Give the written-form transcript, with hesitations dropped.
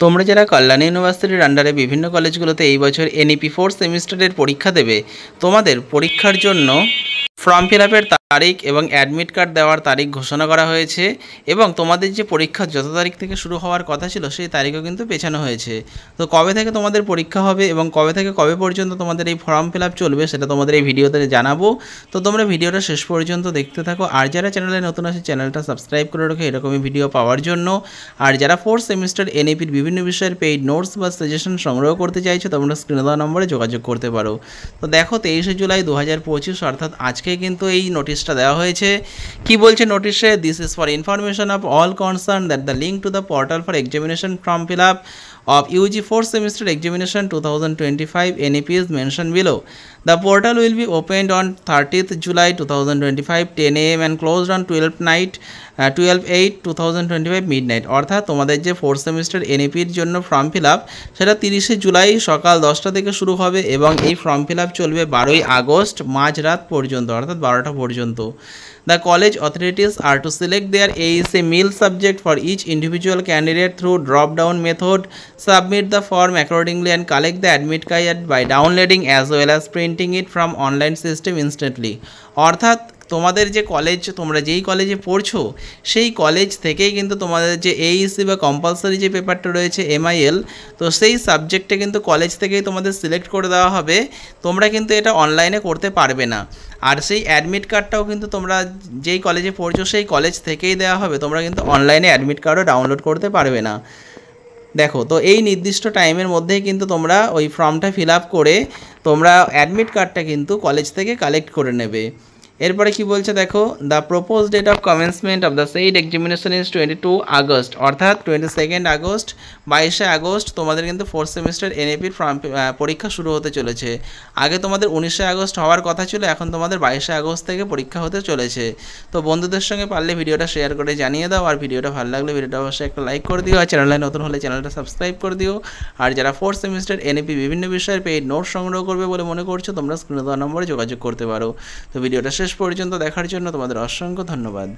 তোমরা যারা কল্যাণী ইউনিভার্সিটির আন্ডারে বিভিন্ন কলেজগুলোতে এই বছর এনইপি 4th সেমিস্টারের পরীক্ষা দেবে, তোমাদের পরীক্ষার জন্য ফর্ম ফিল আপের তারিখ এবং অ্যাডমিট কার্ড দেওয়ার তারিখ ঘোষণা করা হয়েছে এবং তোমাদের যে পরীক্ষা যত তারিখ থেকে শুরু হওয়ার কথা ছিল সেই তারিখও কিন্তু পেছানো হয়েছে। তো কবে থেকে তোমাদের পরীক্ষা হবে এবং কবে থেকে কবে পর্যন্ত তোমাদের এই ফর্ম ফিল আপ চলবে সেটা তোমাদের এই ভিডিওতে জানাবো। তো তোমরা ভিডিওটা শেষ পর্যন্ত দেখতে থাকো। আর যারা চ্যানেলে নতুন আছে চ্যানেলটা সাবস্ক্রাইব করে রাখো এরকমই ভিডিও পাওয়ার জন্য। আর যারা 4th সেমিস্টার এনইপির বিভিন্ন বিষয়ের পেইড নোটস বা সাজেশন সংগ্রহ করতে চাইছো তোমরা স্ক্রিনে দেওয়া নম্বরে যোগাযোগ করতে পারো। তো দেখো 23শে জুলাই 2025 অর্থাৎ আজকে কিন্তু এই নোটিশটা দেওয়া হয়েছে। কি বলছে নোটিশে? This is for information of all concern that the link to the portal for examination form fill up of UG 4th semester examination 2025 NEP is mentioned below. The portal will be opened on 30th July 2025 10 AM and closed on 12/8/2025 midnight. অর্থাৎ তোমাদের যে 4th semester এনইপির জন্য form fill up সেটা 30শে জুলাই সকাল 10টা থেকে শুরু হবে এবং এই ফর্ম ফিল আপ চলবে 12ই আগস্ট মাঝরাত পর্যন্ত অর্থাৎ 12টা পর্যন্ত। The college authorities are to select their AEC meal subject for each individual candidate through drop-down method, submit the form accordingly and collect the admit card by downloading as well as printing it from online system instantly. অর্থাৎ তোমাদের যে college, তোমরা যেই কলেজে পড়ছো সেই college থেকেই কিন্তু তোমাদের যে এইসি বা কম্পালসারি যে পেপারটা রয়েছে MIL, তো সেই সাবজেক্টে কিন্তু কলেজ থেকেই তোমাদের সিলেক্ট করে দেওয়া হবে। তোমরা কিন্তু এটা অনলাইনে করতে পারবে না। আর সেই অ্যাডমিট কার্ডটাও কিন্তু তোমরা যেই কলেজে পড়ছো সেই কলেজ থেকেই দেওয়া হবে, তোমরা কিন্তু অনলাইনে অ্যাডমিট কার্ডও ডাউনলোড করতে পারবে না। দেখো, তো এই নির্দিষ্ট টাইমের মধ্যেই কিন্তু তোমরা ওই ফর্মটা ফিল আপ করে তোমরা অ্যাডমিট কার্ডটা কিন্তু কলেজ থেকে কালেক্ট করে নেবে। এরপরে কি বলছে দেখো, the propose date of commencement of the said examination is 22 August অর্থাৎ 22 আগস্ট 22শে আগস্ট তোমাদের কিন্তু 4th সেমিস্টার এনইপির পরীক্ষা শুরু হতে চলেছে। আগে তোমাদের 19শে আগস্ট হওয়ার কথা ছিল, এখন তোমাদের 22শে আগস্ট থেকে পরীক্ষা হতে চলেছে। তো বন্ধুদের সঙ্গে পারলে ভিডিওটা শেয়ার করে জানিয়ে দাও। আর ভিডিওটা ভালো লাগলে ভিডিওটা অবশ্যই একটা লাইক করে দিও। আর চ্যানেলে নতুন হলে চ্যানেলটা সাবস্ক্রাইব করে দিও। আর যারা 4th সেমিস্টার এনইপি বিভিন্ন বিষয়ের পেইড নোট সংগ্রহ করবে বলে মনে করছো তোমরা স্ক্রিনে দেওয়া নম্বরে যোগাযোগ করতে পারো। তো ভিডিওটা শেষ পর্যন্ত দেখার জন্য তোমাদের অসংখ্য ধন্যবাদ।